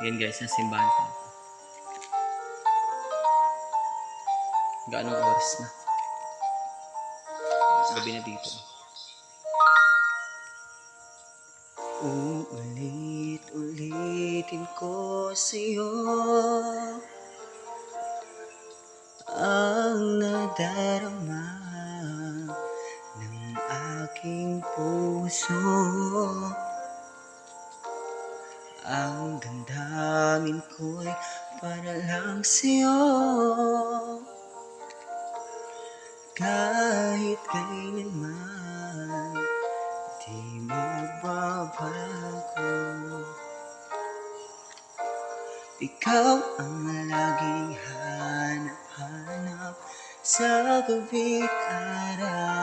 Yan guys, nasimbahan pa ako. Gaanong oras na? Gabi na dito. Uulit-ulitin ko sa'yo ang nadarama ng aking puso. Ang damdamin ko'y para lang sa'yo. Kahit kailanman di magbabago. Ikaw ang laging hanap-hanap sa gabi't araw.